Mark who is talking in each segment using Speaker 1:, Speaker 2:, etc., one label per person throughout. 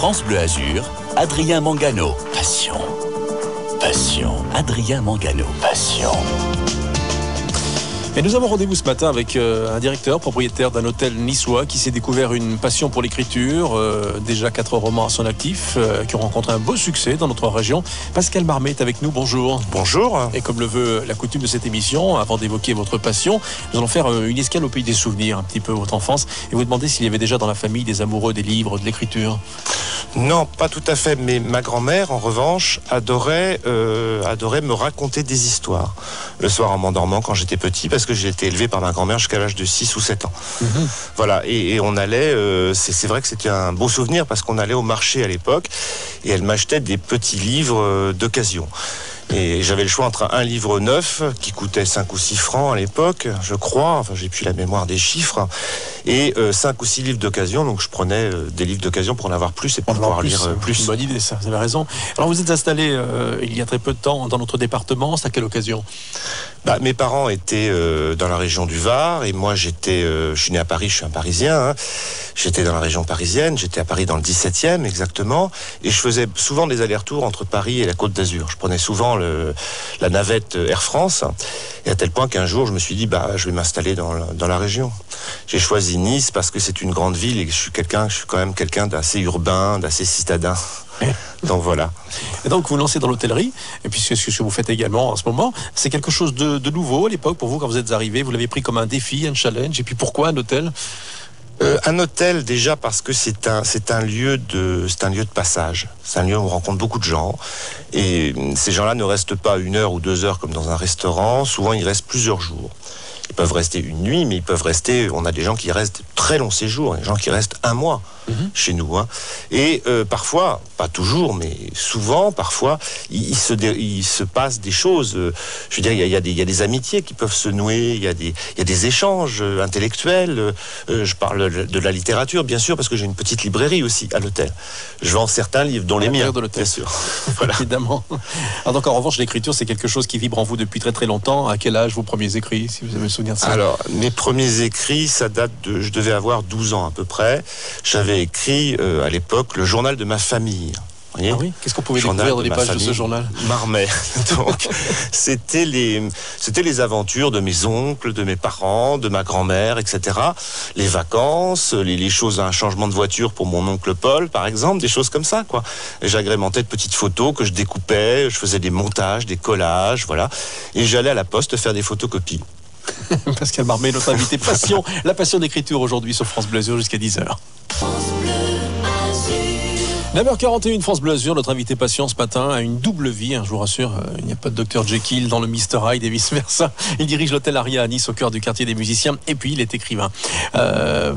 Speaker 1: France Bleu Azur, Adrien Mangano. Passion. Passion. Adrien Mangano. Passion.
Speaker 2: Et nous avons rendez-vous ce matin avec un directeur, propriétaire d'un hôtel niçois qui s'est découvert une passion pour l'écriture, déjà 4 romans à son actif, qui ont rencontré un beau succès dans notre région. Pascal Marmet est avec nous, bonjour.
Speaker 3: Bonjour.
Speaker 2: Et comme le veut la coutume de cette émission, avant d'évoquer votre passion, nous allons faire une escale au pays des souvenirs, un petit peu votre enfance, et vous demander s'il y avait déjà dans la famille des amoureux des livres, de l'écriture.
Speaker 3: Non, pas tout à fait, mais ma grand-mère, en revanche, adorait me raconter des histoires. Le soir en m'endormant quand j'étais petit, parce que j'ai été élevé par ma grand-mère jusqu'à l'âge de 6 ou 7 ans. Voilà, et on allait, c'est vrai que c'était un beau souvenir, parce qu'on allait au marché à l'époque, et elle m'achetait des petits livres d'occasion. Et j'avais le choix entre un livre neuf qui coûtait 5 ou 6 francs à l'époque, je crois, enfin j'ai plus la mémoire des chiffres, et 5 ou 6 livres d'occasion, donc je prenais des livres d'occasion pour en avoir plus et pour pouvoir lire plus.
Speaker 2: C'est une bonne idée ça, vous avez raison. Alors vous êtes installé il y a très peu de temps dans notre département, c'est à quelle occasion ?
Speaker 3: Mes parents étaient dans la région du Var, et moi je suis né à Paris, je suis un Parisien, hein. J'étais dans la région parisienne, j'étais à Paris dans le 17e exactement, et je faisais souvent des allers-retours entre Paris et la Côte d'Azur. Je prenais souvent la navette Air France, et à tel point qu'un jour je me suis dit je vais m'installer dans la région. J'ai choisi Nice parce que c'est une grande ville et que je suis quand même quelqu'un d'assez urbain, d'assez citadin. Donc voilà.
Speaker 2: Et donc vous lancez dans l'hôtellerie, et puis ce que vous faites également en ce moment, c'est quelque chose de nouveau à l'époque pour vous quand vous êtes arrivé. Vous l'avez pris comme un défi, un challenge, et puis pourquoi un hôtel ?
Speaker 3: Un hôtel, déjà parce que c'est un lieu de passage. C'est un lieu où on rencontre beaucoup de gens, et ces gens-là ne restent pas 1 heure ou 2 heures comme dans un restaurant. Souvent ils restent plusieurs jours. Ils peuvent rester une nuit, mais ils peuvent rester, on a des gens qui restent très longs séjours, des gens qui restent 1 mois chez nous, hein. Et parfois, pas toujours, mais souvent, parfois, il se passe des choses. Je veux dire, il y a des amitiés qui peuvent se nouer, il y a des échanges intellectuels. Je parle de la littérature, bien sûr, parce que j'ai une petite librairie aussi à l'hôtel. Je vends certains livres, dont les miens, bien sûr. Voilà.
Speaker 2: Évidemment. Alors donc, en revanche, l'écriture, c'est quelque chose qui vibre en vous depuis très très longtemps. À quel âge vos premiers écrits, si vous avez le souvenir de ça ?
Speaker 3: Alors, mes premiers écrits, ça date je devais avoir 12 ans à peu près. J'avais écrit à l'époque le journal de ma famille.
Speaker 2: Ah oui ? Qu'est-ce qu'on pouvait découvrir dans les pages de ce journal ?
Speaker 3: Marmet. Donc, c'était les aventures de mes oncles, de mes parents, de ma grand-mère, etc. Les vacances, les choses, un changement de voiture pour mon oncle Paul, par exemple, des choses comme ça, quoi. Et j'agrémentais de petites photos que je découpais, je faisais des montages, des collages, voilà. Et j'allais à la poste faire des photocopies.
Speaker 2: Pascal Marmet, notre invité passion, la passion d'écriture aujourd'hui sur France Bleu Azur jusqu'à 10h. 9h41, France Bleu Azur, notre invité patient ce matin a une double vie, je vous rassure, il n'y a pas de Dr Jekyll dans le Mr Hyde et vice-versa. Il dirige l'hôtel Aria à Nice, au cœur du quartier des musiciens, et puis il est écrivain.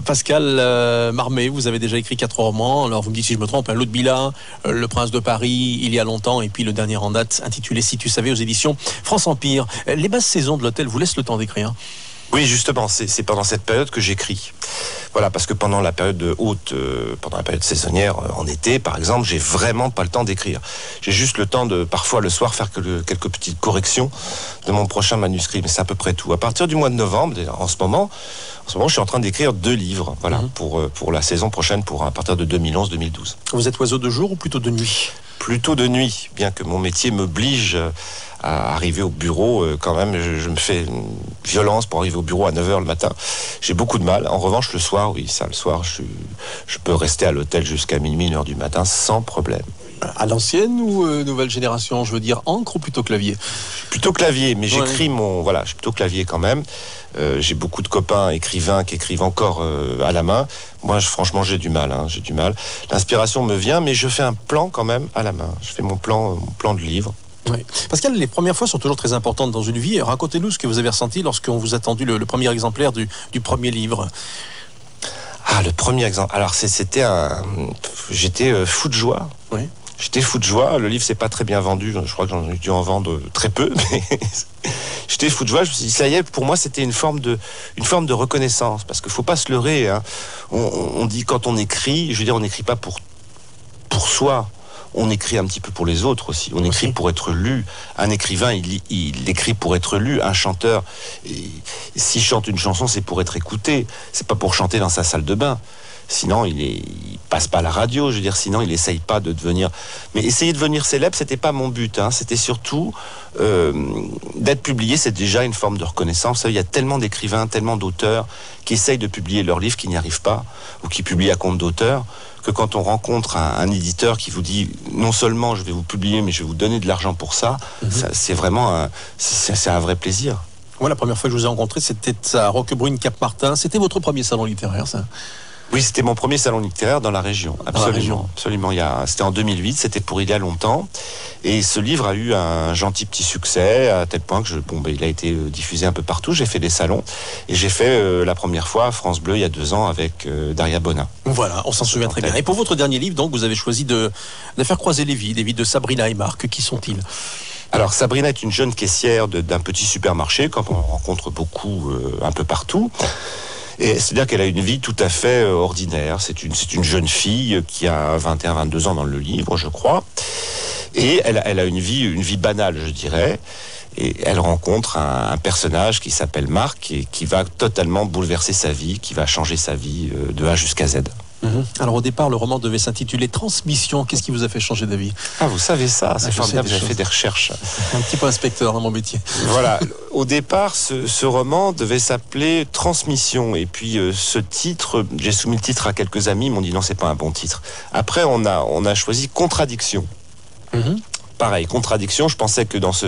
Speaker 2: Pascal Marmet, vous avez déjà écrit 4 romans, alors vous me dites si je me trompe, L'Eau de Bila, Le Prince de Paris, Il y a longtemps, et puis le dernier en date, intitulé Si tu savais, aux éditions France Empire. Les basses saisons de l'hôtel vous laissent le temps d'écrire ?
Speaker 3: Oui, justement, c'est pendant cette période que j'écris. Voilà, parce que pendant la période haute, pendant la période saisonnière, en été, par exemple, j'ai vraiment pas le temps d'écrire. J'ai juste le temps de, parfois, le soir, faire quelques petites corrections de mon prochain manuscrit, mais c'est à peu près tout. À partir du mois de novembre, en ce moment, je suis en train d'écrire 2 livres, voilà, pour la saison prochaine, à partir de 2011-2012.
Speaker 2: Vous êtes oiseau de jour ou plutôt de nuit ?
Speaker 3: Plutôt de nuit, bien que mon métier m'oblige à arriver au bureau, quand même, je me fais une violence pour arriver au bureau à 9h le matin. J'ai beaucoup de mal. En revanche, le soir, oui, le soir, je peux rester à l'hôtel jusqu'à minuit, 1h du matin, sans problème.
Speaker 2: À l'ancienne ou nouvelle génération, je veux dire encre ou plutôt clavier ?
Speaker 3: Plutôt clavier, mais j'écris je suis plutôt clavier quand même. J'ai beaucoup de copains écrivains qui écrivent encore à la main. Moi, franchement, j'ai du mal. L'inspiration me vient, mais je fais un plan quand même à la main. Je fais mon plan de livre.
Speaker 2: Oui. Pascal, les premières fois sont toujours très importantes dans une vie. Racontez-nous ce que vous avez ressenti lorsqu'on vous a tendu le premier exemplaire du premier livre.
Speaker 3: Ah, le premier exemple. Alors, j'étais fou de joie. Oui. J'étais fou de joie. Le livre s'est pas très bien vendu. Je crois que j'en ai dû en vendre très peu. Mais j'étais fou de joie. Je me suis dit, ça y est, pour moi, c'était une forme de reconnaissance. Parce qu'il faut pas se leurrer. On dit quand on écrit, je veux dire, on n'écrit pas pour soi. On écrit un petit peu pour les autres aussi. On écrit pour être lu. Un écrivain, il écrit pour être lu. Un chanteur, s'il chante une chanson, c'est pour être écouté. C'est pas pour chanter dans sa salle de bain. Sinon, il passe pas à la radio. Je veux dire, sinon, il essaye pas de devenir. Mais essayer de devenir célèbre, c'était pas mon but. C'était surtout d'être publié. C'est déjà une forme de reconnaissance. Il y a tellement d'écrivains, tellement d'auteurs qui essayent de publier leurs livres, qui n'y arrivent pas, ou qui publient à compte d'auteur, que quand on rencontre un éditeur qui vous dit non seulement je vais vous publier, mais je vais vous donner de l'argent pour ça, c'est vraiment c'est un vrai plaisir.
Speaker 2: Ouais, la première fois que je vous ai rencontré, c'était à Roquebrune Cap-Martin. C'était votre premier salon littéraire, ça?
Speaker 3: Oui, c'était mon premier salon littéraire dans la région. Absolument. Absolument. C'était en 2008, c'était pour il y a longtemps. Et ce livre a eu un gentil petit succès, à tel point que il a été diffusé un peu partout. J'ai fait des salons. Et j'ai fait la première fois à France Bleu il y a 2 ans avec Daria Bonin.
Speaker 2: Voilà, on s'en souvient très bien. Et pour votre dernier livre, donc, vous avez choisi de faire croiser les vies de Sabrina et Marc. Qui sont-ils?
Speaker 3: Alors Sabrina est une jeune caissière d'un petit supermarché, comme on rencontre beaucoup un peu partout. Et c'est-à-dire qu'elle a une vie tout à fait ordinaire. C'est une jeune fille qui a 21-22 ans dans le livre, je crois. Et elle a une vie banale, je dirais. Et elle rencontre un personnage qui s'appelle Marc et qui va totalement bouleverser sa vie, qui va changer sa vie de A jusqu'à Z.
Speaker 2: Alors au départ, le roman devait s'intituler Transmission. Qu'est-ce qui vous a fait changer d'avis?
Speaker 3: Ah, vous savez ça, c'est formidable, j'ai fait des recherches.
Speaker 2: Un petit peu inspecteur dans mon métier.
Speaker 3: Voilà, au départ, ce roman devait s'appeler Transmission. Et puis ce titre, j'ai soumis le titre à quelques amis, ils m'ont dit non, c'est pas un bon titre. Après, on a choisi Contradiction. Pareil, contradiction. Je pensais que dans ce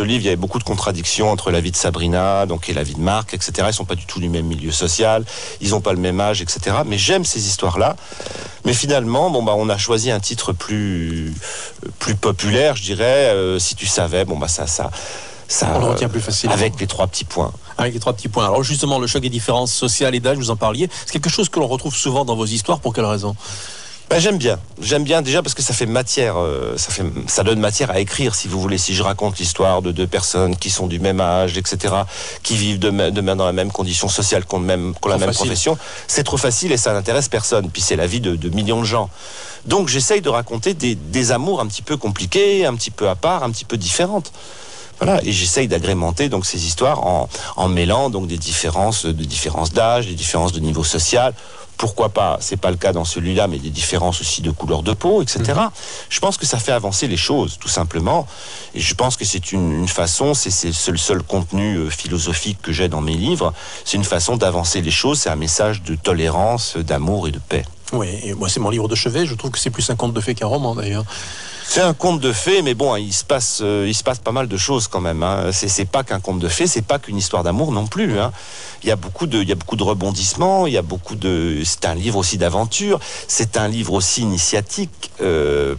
Speaker 3: livre, il y avait beaucoup de contradictions entre la vie de Sabrina, et la vie de Marc, etc. Ils sont pas du tout du même milieu social, ils ont pas le même âge, etc. Mais j'aime ces histoires-là. Mais finalement, on a choisi un titre plus populaire, je dirais. Si tu savais, ça.
Speaker 2: On le retient plus facilement.
Speaker 3: Avec les 3 petits points.
Speaker 2: Avec les 3 petits points. Alors justement, le choc des différences sociales et d'âge, vous en parliez. C'est quelque chose que l'on retrouve souvent dans vos histoires. Pour quelle raison?
Speaker 3: J'aime bien déjà parce que ça fait matière, ça donne matière à écrire, si vous voulez. Si je raconte l'histoire de 2 personnes qui sont du même âge, etc., qui vivent demain dans la même condition sociale, qui ont la même profession, c'est trop facile et ça n'intéresse personne. Puis c'est la vie de millions de gens. Donc j'essaye de raconter des amours un petit peu compliqués, un petit peu à part, un petit peu différentes. Voilà, et j'essaye d'agrémenter donc ces histoires en mêlant donc des différences d'âge, des différences de niveau social. Pourquoi pas, c'est pas le cas dans celui-là, mais des différences aussi de couleur de peau, etc. Je pense que ça fait avancer les choses, tout simplement. Et je pense que c'est une façon, c'est le seul contenu philosophique que j'ai dans mes livres, c'est une façon d'avancer les choses, c'est un message de tolérance, d'amour et de paix.
Speaker 2: Oui, et moi c'est mon livre de chevet, je trouve que c'est plus un conte de fées qu'un roman d'ailleurs.
Speaker 3: C'est un conte de fées, mais bon, il se passe pas mal de choses quand même. C'est pas qu'un conte de fées, c'est pas qu'une histoire d'amour non plus. Il y a beaucoup de rebondissements. C'est un livre aussi d'aventure. C'est un livre aussi initiatique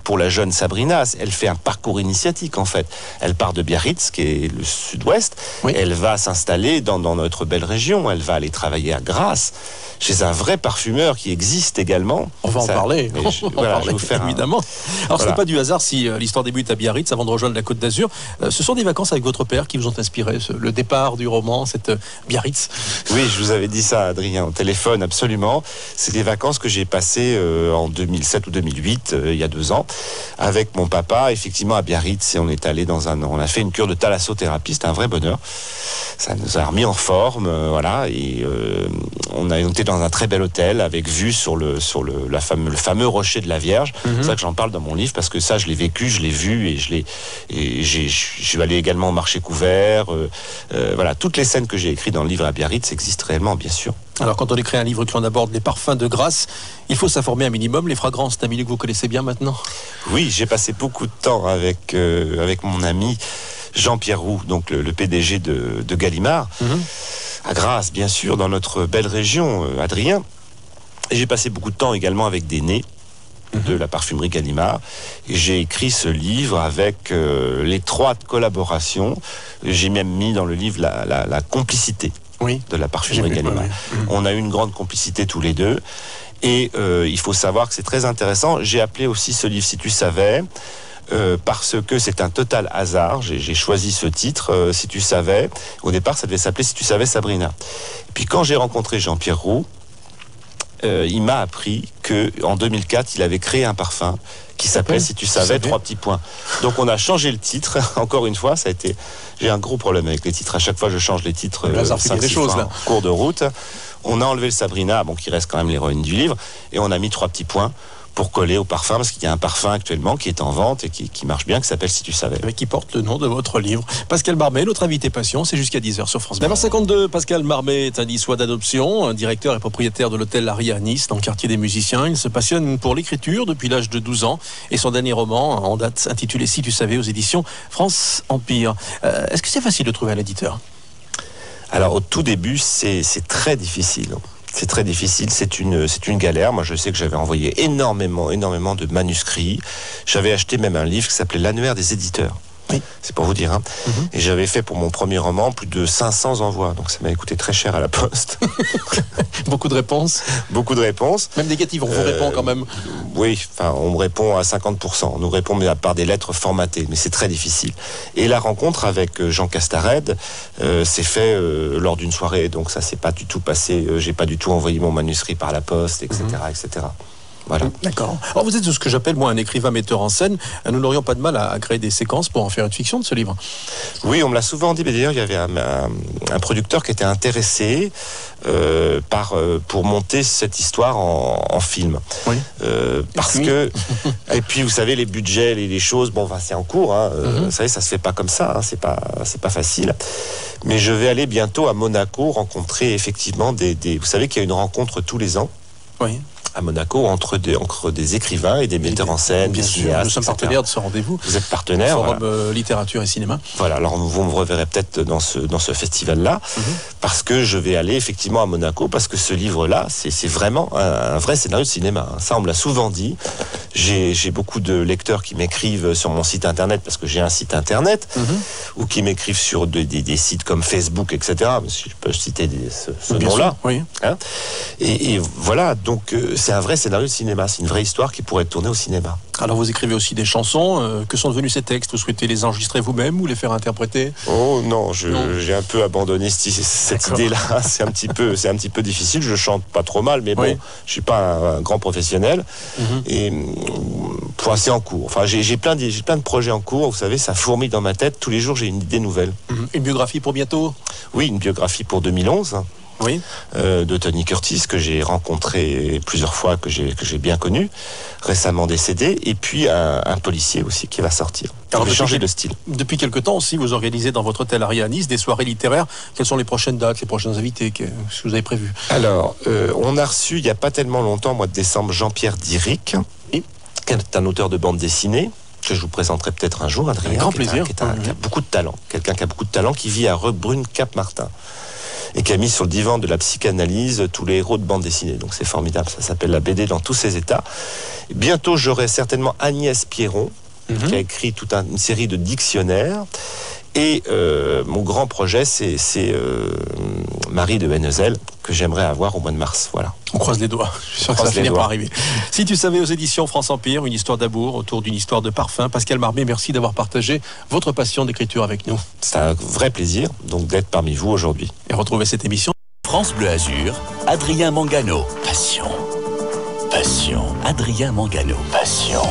Speaker 3: pour la jeune Sabrina. Elle fait un parcours initiatique en fait. Elle part de Biarritz, qui est le sud-ouest. Oui. Elle va s'installer dans notre belle région. Elle va aller travailler à Grasse, chez un vrai parfumeur qui existe également.
Speaker 2: On va en parler.
Speaker 3: Je vais vous faire
Speaker 2: évidemment. Alors ce n'est pas du hasard si l'histoire débute à Biarritz avant de rejoindre la Côte d'Azur. Ce sont des vacances avec votre père qui vous ont inspiré le départ du roman, cette Biarritz.
Speaker 3: Oui, je vous avais dit ça, Adrien, au téléphone, absolument. C'est des vacances que j'ai passées en 2007 ou 2008, il y a 2 ans, avec mon papa, effectivement, à Biarritz. Et on est allé on a fait une cure de thalassothérapie, c'était un vrai bonheur. Ça nous a remis en forme, voilà. Et on a été dans un très bel hôtel avec vue sur le fameux rocher de la Vierge. C'est ça que j'en parle dans mon livre, parce que ça, je l'ai vécu, je l'ai vu et je suis allé également au marché couvert. Voilà, toutes les scènes que j'ai écrites dans le livre à Biarritz existent réellement, bien sûr.
Speaker 2: Alors, quand on écrit un livre qui en aborde les parfums de Grasse, il faut s'informer un minimum. Les fragrances, c'est un milieu que vous connaissez bien maintenant?
Speaker 3: Oui, j'ai passé beaucoup de temps avec mon ami Jean-Pierre Roux, donc le PDG de Gallimard, à Grasse, bien sûr, dans notre belle région, Adrien. Et j'ai passé beaucoup de temps également avec des nez de la parfumerie Gallimard. Et j'ai écrit ce livre avec l'étroite collaboration. J'ai même mis dans le livre la complicité de la parfumerie Gallimard. On a eu une grande complicité tous les deux. Et il faut savoir que c'est très intéressant. J'ai appelé aussi ce livre Si tu savais, parce que c'est un total hasard. J'ai choisi ce titre, Si tu savais. Au départ, ça devait s'appeler Si tu savais Sabrina. Et puis quand j'ai rencontré Jean-Pierre Roux, il m'a appris qu'en 2004, il avait créé un parfum qui s'appelait Si tu savais, 3 petits points. Donc on a changé le titre, encore une fois, j'ai un gros problème avec les titres. À chaque fois, je change les titres 5-6 fois en cours de route. On a enlevé le Sabrina, bon, qui reste quand même l'héroïne du livre, et on a mis 3 petits points pour coller au parfum, parce qu'il y a un parfum actuellement qui est en vente et qui marche bien, qui s'appelle Si tu savais.
Speaker 2: Qui porte le nom de votre livre. Pascal Marmet, notre invité passion, c'est jusqu'à 10h sur France Bleu. 9h52, Pascal Marmet est un Niçois d'adoption, directeur et propriétaire de l'hôtel Aria à Nice, dans le quartier des musiciens. Il se passionne pour l'écriture depuis l'âge de 12 ans, et son dernier roman, en date, intitulé Si tu savais, aux éditions France Empire. Est-ce que c'est facile de trouver un éditeur ?
Speaker 3: Alors au tout début, c'est très difficile. C'est très difficile, c'est une galère. Moi, je sais que j'avais envoyé énormément de manuscrits. J'avais acheté même un livre qui s'appelait l'Annuaire des éditeurs. Oui. C'est pour vous dire. Hein. Et j'avais fait pour mon premier roman plus de 500 envois. Donc ça m'a coûté très cher à la poste.
Speaker 2: Beaucoup de réponses.
Speaker 3: Beaucoup de réponses.
Speaker 2: Même négatives, on vous répond quand même.
Speaker 3: Oui, enfin, on me répond à 50%. On nous répond mais par des lettres formatées. Mais c'est très difficile. Et la rencontre avec Jean Castarède s'est fait lors d'une soirée. Donc ça s'est pas du tout passé. J'ai pas du tout envoyé mon manuscrit par la poste, etc., etc. Voilà.
Speaker 2: D'accord. Alors vous êtes ce que j'appelle moi un écrivain metteur en scène. Nous n'aurions pas de mal à créer des séquences pour en faire une fiction de ce livre. Oui,
Speaker 3: on me l'a souvent dit. Mais d'ailleurs, il y avait un producteur qui était intéressé pour monter cette histoire en film. Oui. Parce que et puis vous savez les budgets, les choses. Bon, c'est en cours. Hein, vous savez, ça se fait pas comme ça. Hein, c'est pas facile. Mais je vais aller bientôt à Monaco rencontrer effectivement vous savez qu'il y a une rencontre tous les ans.
Speaker 2: Oui.
Speaker 3: À Monaco entre des écrivains et des metteurs en scène,
Speaker 2: bien
Speaker 3: des
Speaker 2: sûr,
Speaker 3: cinéastes.
Speaker 2: Nous sommes partenaires de ce rendez-vous.
Speaker 3: Vous êtes partenaire.
Speaker 2: Forum littérature et cinéma.
Speaker 3: Voilà, alors vous me reverrez peut-être dans ce festival-là, parce que je vais aller effectivement à Monaco, parce que ce livre-là, c'est vraiment un vrai scénario de cinéma. Ça, on me l'a souvent dit. J'ai beaucoup de lecteurs qui m'écrivent sur mon site internet, parce que j'ai un site internet, ou qui m'écrivent sur des sites comme Facebook, etc. Si je peux citer ce nom-là.
Speaker 2: Oui.
Speaker 3: Hein, et voilà, donc c'est un vrai scénario de cinéma. C'est une vraie histoire qui pourrait être tournée au cinéma.
Speaker 2: Alors vous écrivez aussi des chansons. Que sont devenus ces textes ? Vous souhaitez les enregistrer vous-même ou les faire interpréter ?
Speaker 3: Oh non, j'ai un peu abandonné cette idée-là. C'est un petit peu difficile. Je chante pas trop mal, mais bon, je suis pas un grand professionnel. Et c'est en cours. Enfin, j'ai plein de projets en cours. Vous savez, ça fourmille dans ma tête. Tous les jours, j'ai une idée nouvelle.
Speaker 2: Une biographie pour bientôt ?
Speaker 3: Oui, une biographie pour 2011.
Speaker 2: Oui.
Speaker 3: De Tony Curtis, que j'ai rencontré plusieurs fois, que j'ai bien connu, récemment décédé, et puis un policier aussi qui va sortir. Alors, je vais changer de style.
Speaker 2: Depuis quelque temps aussi, vous organisez dans votre hôtel Aria à Nice des soirées littéraires. Quelles sont les prochaines dates, les prochains invités que vous avez prévus ?
Speaker 3: Alors, on a reçu, il n'y a pas tellement longtemps, au mois de décembre, Jean-Pierre Diric, qui est un auteur de bande dessinée, que je vous présenterai peut-être un jour, Adrien.
Speaker 2: Avec grand plaisir.
Speaker 3: Qui a beaucoup de talent. Quelqu'un qui a beaucoup de talent, qui vit à Rebrune-Cap-Martin. Et qui a mis sur le divan de la psychanalyse tous les héros de bande dessinée. Donc c'est formidable, ça s'appelle la BD dans tous ses états. Et bientôt, j'aurai certainement Agnès Pierron, qui a écrit toute une série de dictionnaires. Et mon grand projet, c'est Marie de Hennezel, que j'aimerais avoir au mois de mars. Voilà.
Speaker 2: On croise les doigts. Je suis sûr que ça va finir par arriver. Si tu savais, aux éditions France Empire, une histoire d'amour autour d'une histoire de parfum. Pascal Marmet, merci d'avoir partagé votre passion d'écriture avec nous.
Speaker 3: C'est un vrai plaisir donc d'être parmi vous aujourd'hui.
Speaker 2: Et retrouvez cette émission.
Speaker 1: France Bleu Azur, Adrien Mangano. Passion. Passion. Adrien Mangano. Passion.